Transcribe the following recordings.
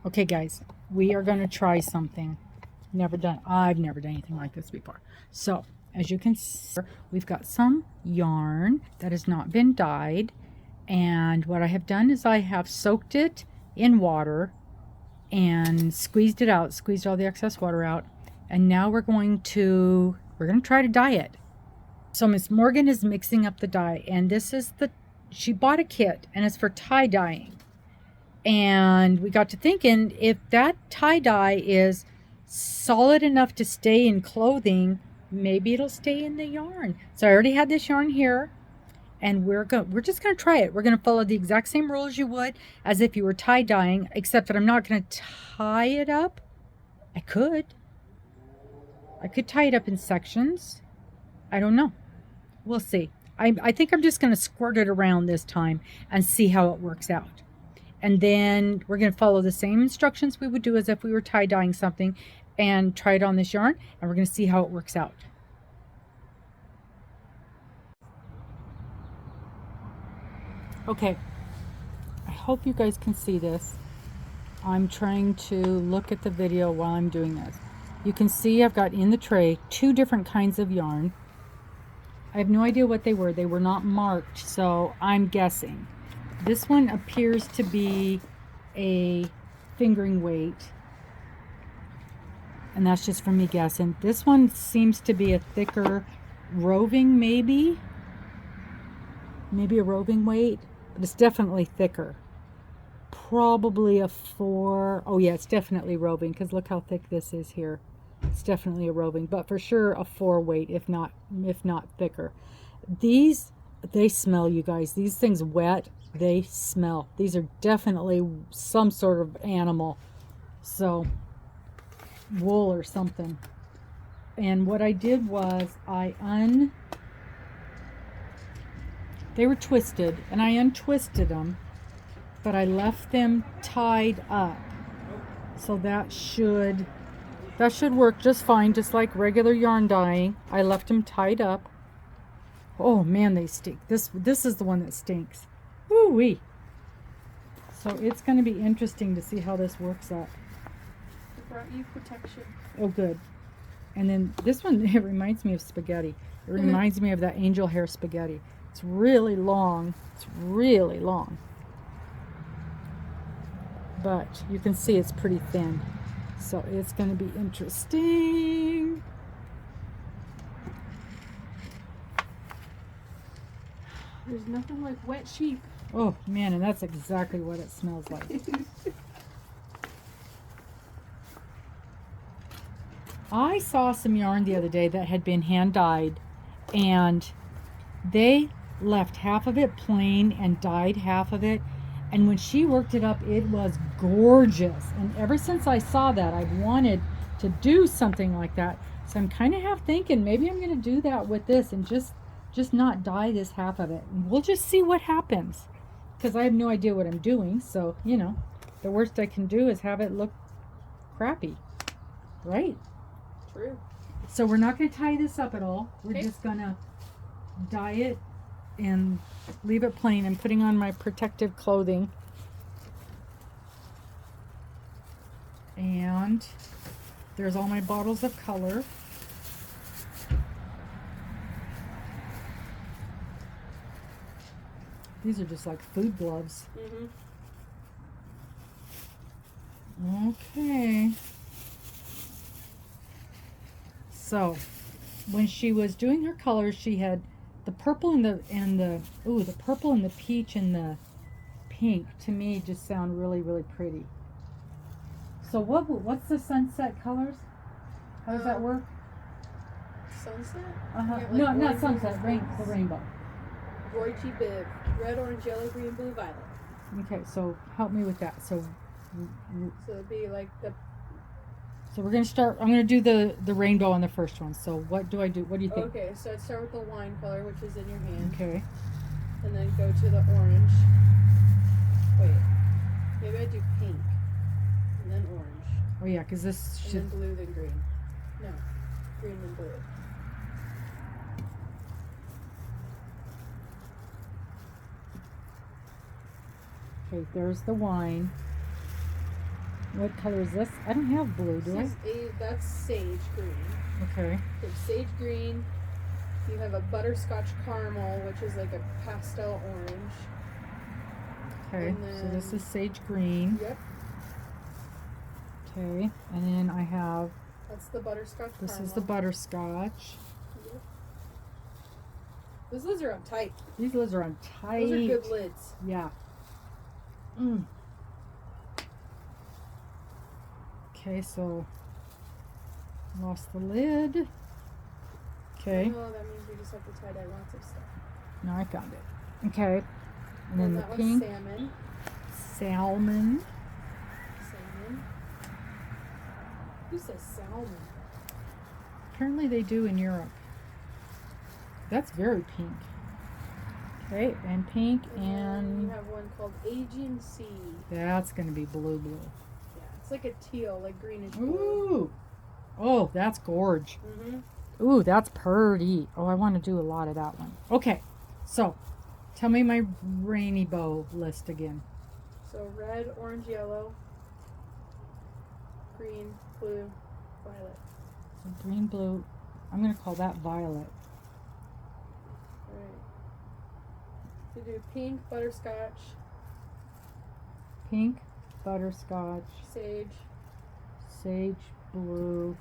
Okay guys, we are going to try something. I've never done anything like this before. So as you can see, we've got some yarn that has not been dyed, and what I have done is I have soaked it in water and squeezed it out, squeezed all the excess water out, and now we're going to try to dye it. So Miss Morgan is mixing up the dye, and this is she bought a kit and it's for tie dyeing. And we got to thinking, if that tie-dye is solid enough to stay in clothing, maybe it'll stay in the yarn. So I already had this yarn here, and we're just going to try it. We're going to follow the exact same rules you would as if you were tie-dyeing, except that I'm not going to tie it up. I could tie it up in sections. I don't know. We'll see. I think I'm just going to squirt it around this time and see how it works out. And then we're going to follow the same instructions we would do as if we were tie-dyeing something and try it on this yarn, and we're going to see how it works out. Okay, I hope you guys can see this. I'm trying to look at the video while I'm doing this. You can see I've got in the tray 2 different kinds of yarn. I have no idea what they were. They were not marked, so I'm guessing. This one appears to be a fingering weight, and that's just from me guessing. This one seems to be a thicker roving, maybe a roving weight, but it's definitely thicker. Probably a 4. Oh yeah, it's definitely roving, because look how thick this is here. It's definitely a roving, but for sure a 4 weight, if not thicker. These, they smell, you guys. These things wet, they smell. These are definitely some sort of animal, so wool or something. And what I did was they were twisted, and I untwisted them, but I left them tied up. So that should work just fine, just like regular yarn dyeing. I left them tied up. Oh man, they stink. This is the one that stinks. Woo-wee. So it's going to be interesting to see how this works out. It brought you protection. Oh good. And then this one, it reminds me of spaghetti. It reminds me of that angel hair spaghetti. It's really long. But you can see it's pretty thin. So it's going to be interesting. There's nothing like wet sheep. Oh man, and that's exactly what it smells like. I saw some yarn the other day that had been hand dyed, and they left half of it plain and dyed half of it, and when she worked it up, it was gorgeous. And ever since I saw that, I've wanted to do something like that. So I'm kind of half thinking maybe I'm going to do that with this and just not dye this half of it, and we'll just see what happens, because I have no idea what I'm doing. So you know, the worst I can do is have it look crappy, right? True. So we're not going to tie this up at all. We're just going to dye it and leave it plain. I'm putting on my protective clothing, and there's all my bottles of color. These are just like food gloves. Okay. So, when she was doing her colors, she had the purple and the purple and the peach and the pink. To me, just sound really, really pretty. So what's the sunset colors? How does that work? Sunset? Like not sunset. The rainbow. Roychi bib. Red, orange, yellow, green, blue, violet. Okay, so help me with that. So it'd be like the... So we're going to start, I'm going to do the rainbow on the first one. So what do I do? What do you think? Okay, so I'd start with the wine color, which is in your hand. Okay. And then go to the orange. Wait. Maybe I do pink. And then orange. Oh yeah, because this and should... then blue, then green. No. Green, then blue. Okay, there's the wine. What color is this? I don't have blue, do I? That's sage green. Okay. You have sage green. You have a butterscotch caramel, which is like a pastel orange. Okay. And So this then- is sage green. Yep. Okay. And then I have, That's the butterscotch this caramel. is the butterscotch. Yep. Those lids are on tight. These lids are on tight. Those are good lids. Yeah. Mm. Okay, so lost the lid. Okay. Oh, that means we just have to tie dye lots of stuff. Now I found it. Okay. And then the that pink. was salmon. Salmon. Salmon. Who says salmon? Apparently they do in Europe. That's very pink. Okay, and pink And then and you have one called Aegean Sea. that's gonna be blue. Yeah, it's like a teal, like greenish blue. Ooh. Oh, that's gorge. Mm-hmm. Ooh, that's pretty. Oh, I want to do a lot of that one. Okay, so tell me my rainy bow list again. So red, orange, yellow, green, blue, violet. So green, blue. I'm gonna call that violet. Alright. So do pink, butterscotch, Pink, butterscotch, sage, sage blue,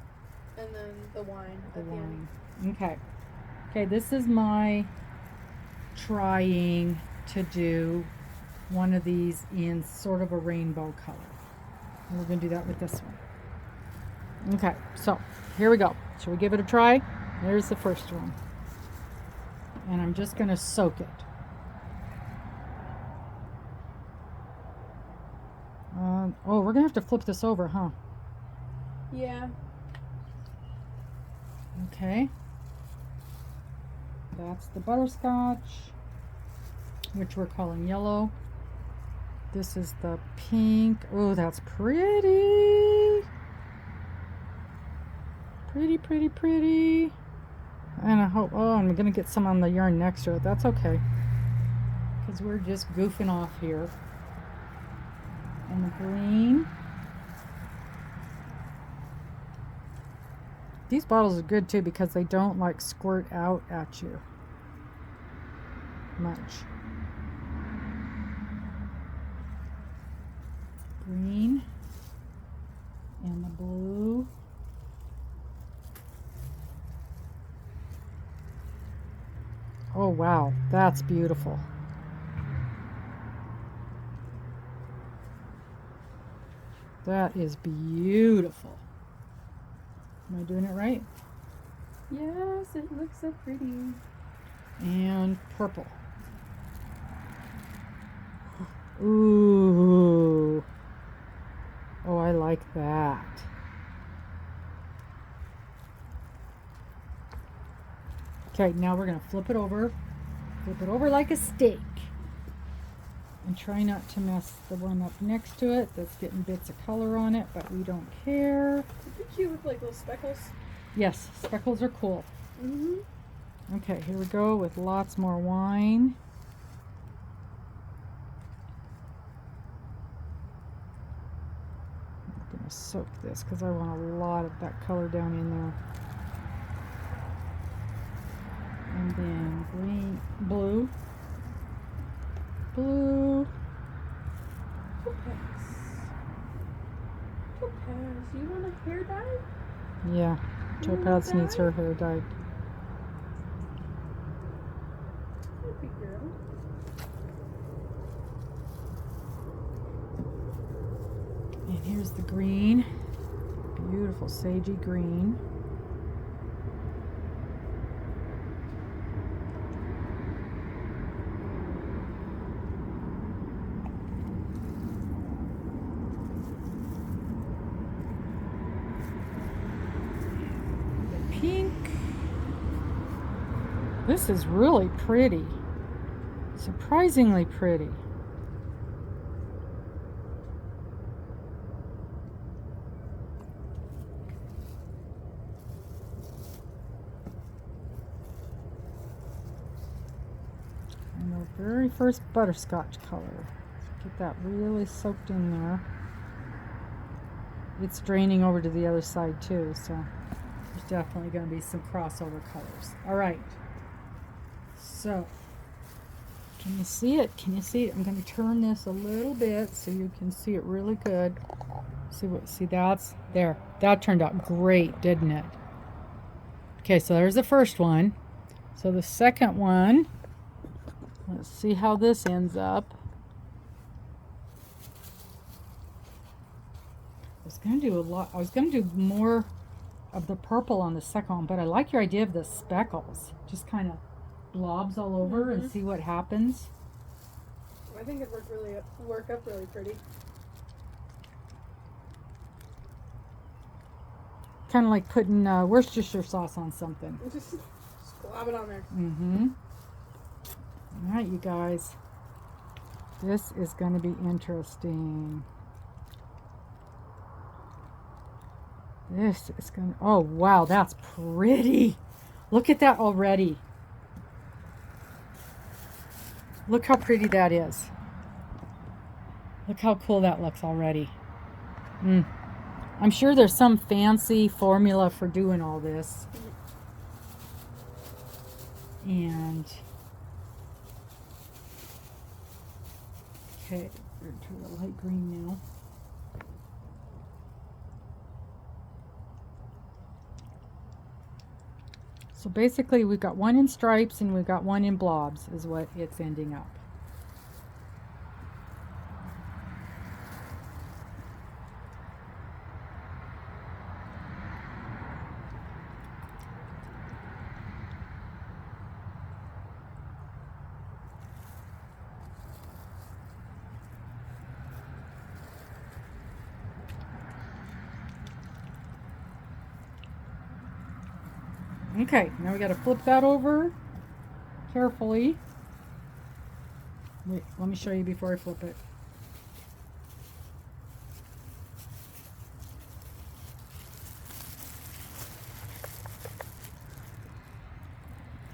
and then the wine the at the end. wine. Okay. Okay, this is my trying to do one of these in sort of a rainbow color. And we're going to do that with this one. Okay, so here we go. Shall we give it a try? There's the first one. And I'm just going to soak it. Oh, we're going to have to flip this over, huh? Yeah. Okay. That's the butterscotch, which we're calling yellow. This is the pink. Oh, that's pretty. Pretty, pretty, pretty. And I hope, oh, I'm going to get some on the yarn next to it. That's okay. Because we're just goofing off here. And the green. These bottles are good too because they don't like squirt out at you much. Green and the blue. Oh wow, that's beautiful. That is beautiful. Am I doing it right? Yes, it looks so pretty. And purple. Ooh. Oh, I like that. Okay, now we're going to flip it over. Flip it over like a steak. And try not to mess the one up next to it that's getting bits of color on it, but we don't care. Isn't it cute with like little speckles? Yes, speckles are cool. Mm-hmm. Okay, here we go with lots more wine. I'm going to soak this because I want a lot of that color down in there. And then green, blue, blue. Topaz. Topaz, you want a hair dye? Yeah, You want Topaz that? needs her hair dyed. Good girl. And here's the green. Beautiful sagey green. The pink. This is really pretty. Surprisingly pretty. And the very first butterscotch color. Get that really soaked in there. it's draining over to the other side too, so there's definitely going to be some crossover colors. All right, so can you see it? Can you see it? I'm going to turn this a little bit so you can see it really good. See that's there. That turned out great, didn't it? Okay, so there's the first one. So the second one, let's see how this ends up. I was gonna do more of the purple on the second one, but I like your idea of the speckles. Just kind of blobs all over and see what happens. I think it work up really pretty. Kind of like putting Worcestershire sauce on something. Just glob it on there. All right, you guys. This is going to be interesting. This is going to... Oh, wow, that's pretty. Look at that already. Look how pretty that is. Look how cool that looks already. I'm sure there's some fancy formula for doing all this. And... Okay, we're to the light green now. So basically we've got one in stripes and we've got one in blobs is what it's ending up. Okay, now we got to flip that over carefully. Wait, let me show you before I flip it.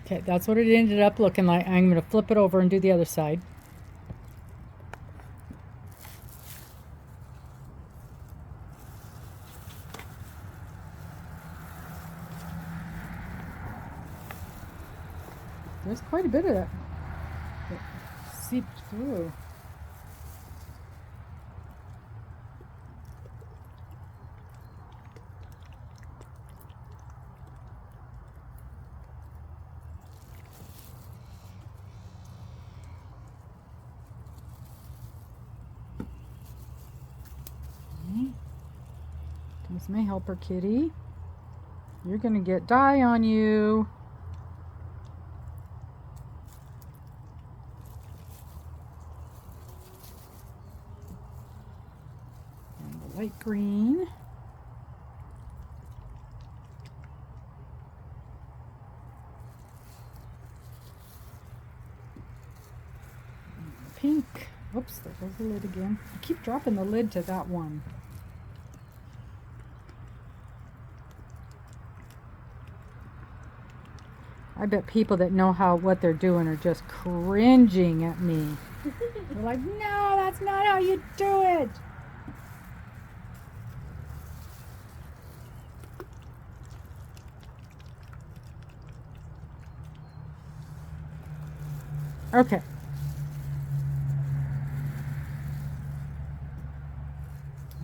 Okay, that's what it ended up looking like. I'm going to flip it over and do the other side. There's quite a bit of it that seeped through. Okay. There's my helper kitty. You're going to get dye on you. Light green. Pink. Oops, there goes the lid again. I keep dropping the lid to that one. I bet people that know what they're doing are just cringing at me. They're like, no, that's not how you do it. Okay.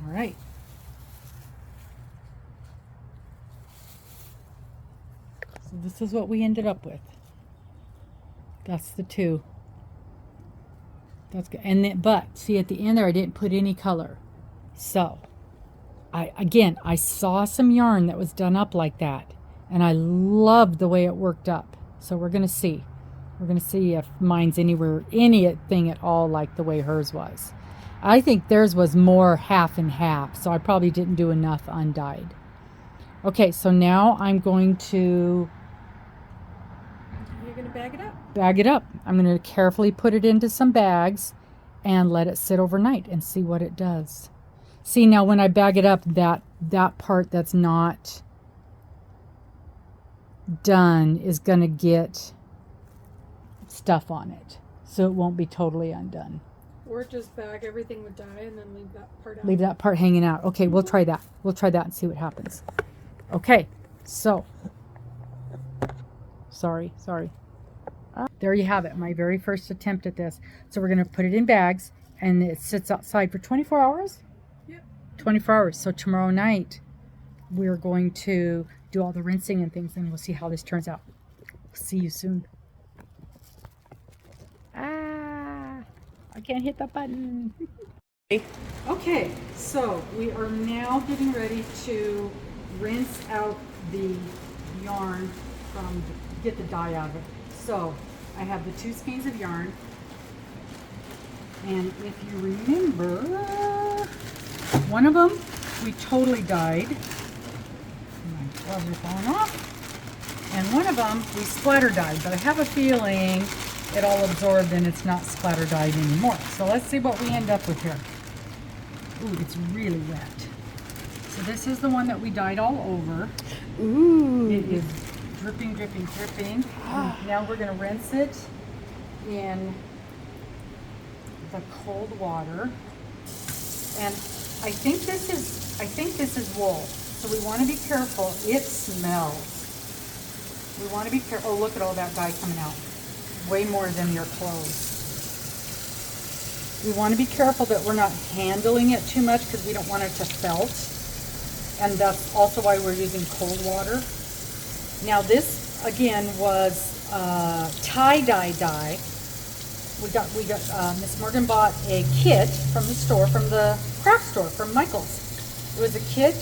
All right. So this is what we ended up with. That's the two. That's good. And then, but see at the end there, I didn't put any color. So I saw some yarn that was done up like that, and I loved the way it worked up. So we're gonna see. We're going to see if mine's anything at all like the way hers was. I think theirs was more half and half, so I probably didn't do enough undyed. Okay, so now I'm going to... You're going to bag it up? Bag it up. I'm going to carefully put it into some bags and let it sit overnight and see what it does. See, now when I bag it up, that part that's not done is going to get stuff on it, so it won't be totally undone. Or just bag everything with dye and then leave that part out. Leave that part hanging out. Okay, we'll try that. We'll try that and see what happens. Okay, so. Sorry. There you have it, my very first attempt at this. So we're going to put it in bags, and it sits outside for 24 hours? Yep. 24 hours. So tomorrow night, we're going to do all the rinsing and things, and we'll see how this turns out. See you soon. Ah, I can't hit the button. Okay, so we are now getting ready to rinse out the yarn get the dye out of it. So I have the 2 skeins of yarn, and if you remember, one of them we totally dyed. My gloves are falling off. And one of them we splatter dyed, but I have a feeling it all absorbed and it's not splatter dyed anymore. So let's see what we end up with here. Ooh, it's really wet. So this is the one that we dyed all over. Ooh. It is dripping. Now we're going to rinse it in the cold water. And I think this is wool. So we want to be careful. It smells. We want to be careful. Oh, look at all that dye coming out. Way more than your clothes. We want to be careful that we're not handling it too much because we don't want it to felt. And that's also why we're using cold water. Now this again was tie-dye dye. We got Miss Morgan bought a kit from the store, from the craft store, from Michael's. It was a kit,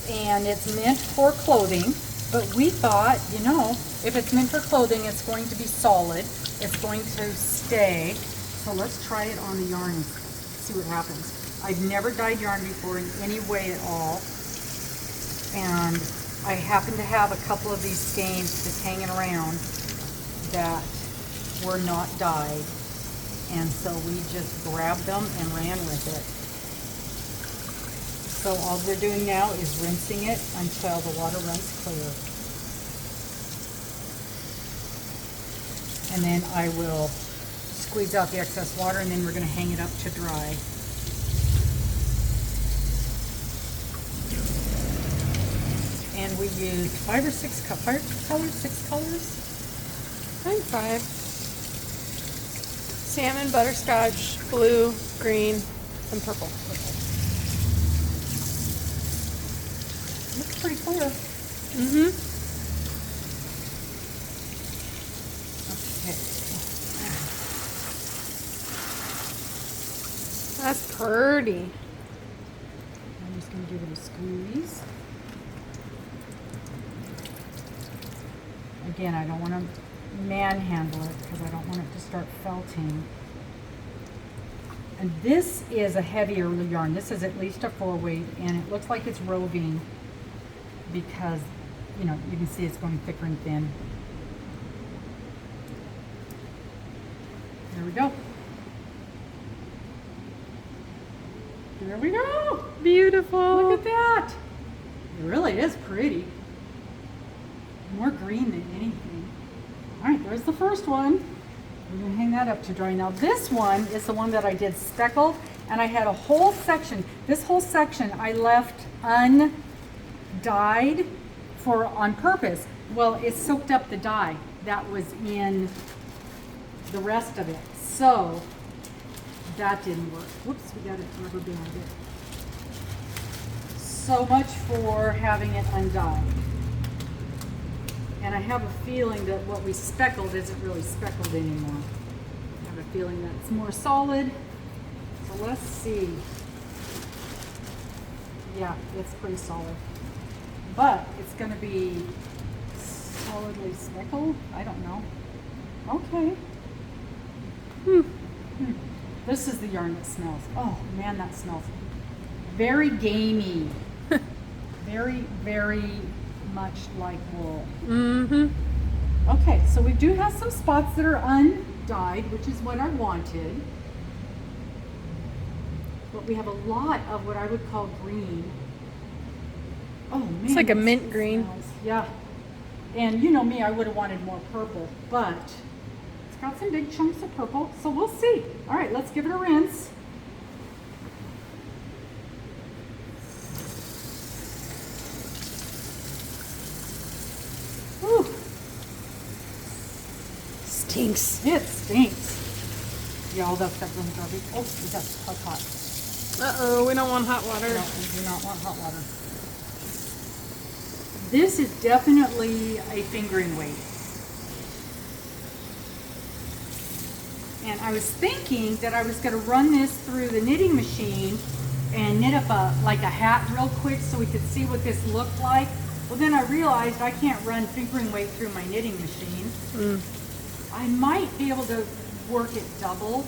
and it's meant for clothing. But we thought, you know, if it's meant for clothing, it's going to be solid. It's going to stay. So let's try it on the yarn and see what happens. I've never dyed yarn before in any way at all. And I happen to have a couple of these skeins just hanging around that were not dyed. And so we just grabbed them and ran with it. So all we're doing now is rinsing it until the water runs clear. And then I will squeeze out the excess water, and then we're going to hang it up to dry. And we used 5 or 6 colors, 6 colors? I think 5. Salmon, butterscotch, blue, green, and purple. Looks pretty clear. Mm-hmm. Okay. That's pretty. I'm just going to give it a squeeze. Again, I don't want to manhandle it because I don't want it to start felting. And this is a heavier yarn. This is at least a 4-weight, and it looks like it's roving because, you know, you can see it's going thicker and thin. There we go. There we go. Beautiful. Look at that. It really is pretty. More green than anything. All right, there's the first one. We're gonna hang that up to dry. Now this one is the one that I did speckled, and I had a whole section. This whole section I left undyed on purpose. Well, it soaked up the dye that was in the rest of it. So that didn't work. Whoops, we got it rubber banded. So much for having it undyed. And I have a feeling that what we speckled isn't really speckled anymore. I have a feeling that it's more solid. So let's see. Yeah, it's pretty solid. But it's going to be solidly speckled? I don't know. Okay. This is the yarn that smells. Oh man, that smells very gamey. Very, very much like wool. Mm-hmm. Okay, so we do have some spots that are undyed, which is what I wanted. But we have a lot of what I would call green. Oh man, It's like a that mint green. smells. Yeah. And you know me, I would have wanted more purple, but it's got some big chunks of purple, so we'll see. All right, let's give it a rinse. Whew. Stinks. It stinks. Yeah, all that stuff in the garbage. Oh, that's hot. Uh-oh, we don't want hot water. No, we do not want hot water. This is definitely a fingering weight. And I was thinking that I was going to run this through the knitting machine and knit up like a hat real quick so we could see what this looked like. Well, then I realized I can't run fingering weight through my knitting machine. I might be able to work it double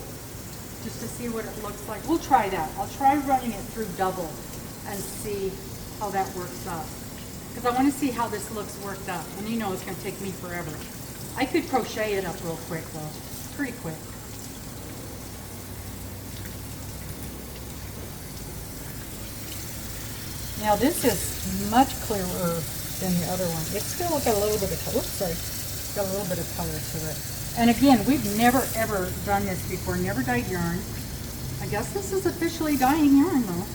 just to see what it looks like. We'll try that. I'll try running it through double and see how that works up. Because I want to see how this looks worked up. And you know it's going to take me forever. I could crochet it up real quick though. Pretty quick. Now this is much clearer than the other one. It's still got a little bit of color. Oops, sorry. It's got a little bit of color to it. And again, we've never ever done this before. Never dyed yarn. I guess this is officially dyeing yarn though.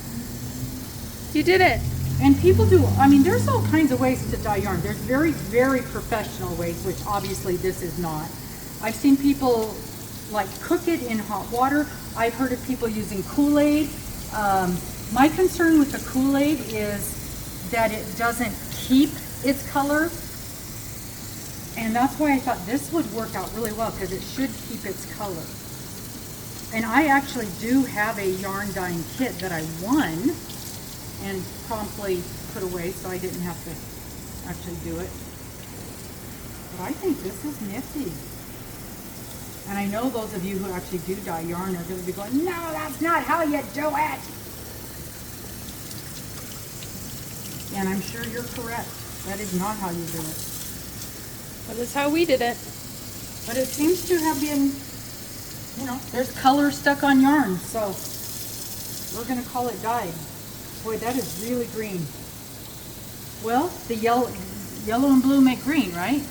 You did it. And people do, I mean, there's all kinds of ways to dye yarn. There's very, very professional ways, which obviously this is not. I've seen people like cook it in hot water. I've heard of people using Kool-Aid. My concern with the Kool-Aid is that it doesn't keep its color. And that's why I thought this would work out really well because it should keep its color. And I actually do have a yarn dyeing kit that I won and promptly put away so I didn't have to actually do it. But I think this is nifty. And I know those of you who actually do dye yarn are going to be going, no, that's not how you do it. And I'm sure you're correct. That is not how you do it. That is how we did it. But it seems to have been, you know, there's color stuck on yarn, so we're going to call it dyed. Boy, that is really green. Well, the yellow and blue make green, right?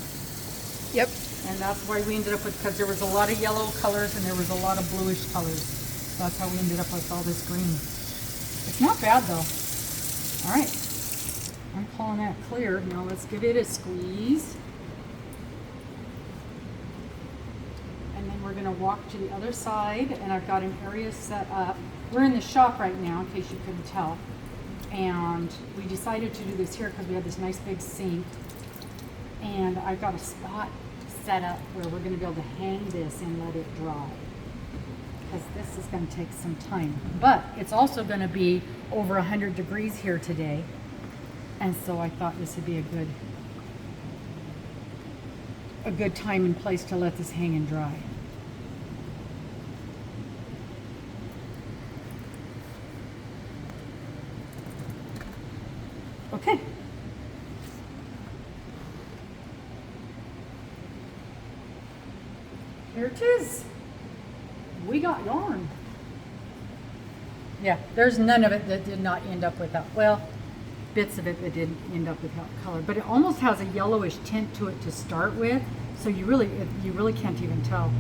Yep. And that's why we ended up with, because there was a lot of yellow colors and there was a lot of bluish colors. That's how we ended up with all this green. It's not bad though. All right, I'm calling that clear. Now let's give it a squeeze. And then we're gonna walk to the other side, and I've got an area set up. We're in the shop right now, in case you couldn't tell. And we decided to do this here because we have this nice big sink. And I've got a spot set up where we're going to be able to hang this and let it dry. Because this is going to take some time. But it's also going to be over 100 degrees here today. And so I thought this would be a good time and place to let this hang and dry. Okay. Here it is. We got yarn. Yeah, there's none of it that did not end up without, well, bits of it that didn't end up without color, but it almost has a yellowish tint to it to start with, so you really can't even tell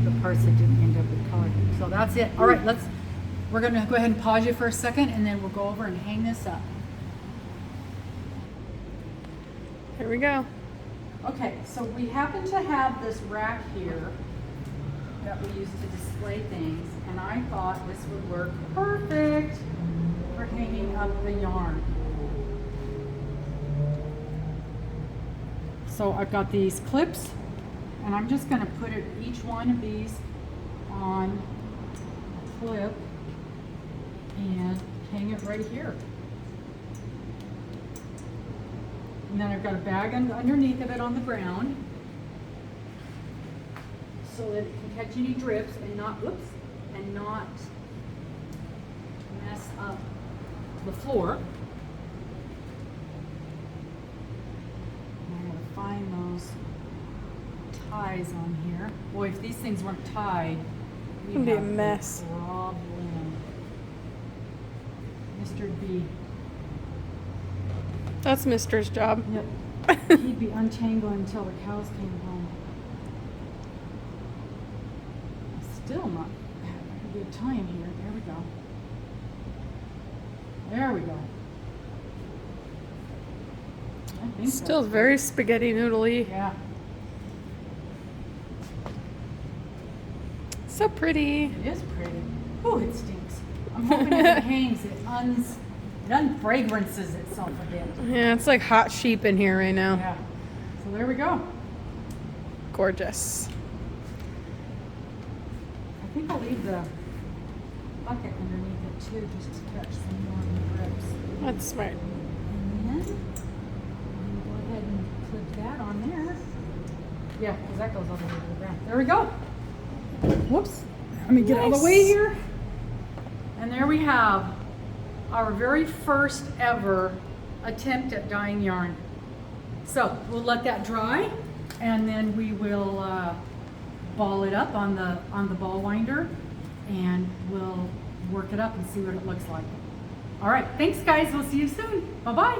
the parts that didn't end up with color. So that's it. All right, we're gonna go ahead and pause you for a second, and then we'll go over and hang this up. Here we go. Okay, so we happen to have this rack here that we use to display things, and I thought this would work perfect for hanging up the yarn. So I've got these clips, and I'm just going to put each one of these on a clip and hang it right here. And then I've got a bag underneath of it on the ground so that it can catch any drips and not mess up the floor. And I'm going to find those ties on here. Boy, if these things weren't tied, we'd It'd be a have mess. Problem. Mr. B. That's Mister's job. Yep. He'd be untangling until the cows came home. still not having a good time here. There we go. There we go. I think Still that's very spaghetti noodly. Yeah. So pretty. It is pretty. Oh, it stinks. I'm hoping if it hangs, it unfragrances itself a bit. Yeah, it's like hot sheep in here right now. Yeah. So there we go. Gorgeous. I think I'll leave the bucket underneath it too, just to catch some more drips. That's smart. And then I'm gonna go ahead and put that on there. Yeah, because that goes all the way to the ground. There we go. Whoops. Let me get out of the way Nice. here. And there we have our very first ever attempt at dyeing yarn. So we'll let that dry, and then we will ball it up on the ball winder, and we'll work it up and see what it looks like. All right, thanks guys. We'll see you soon. Bye-bye.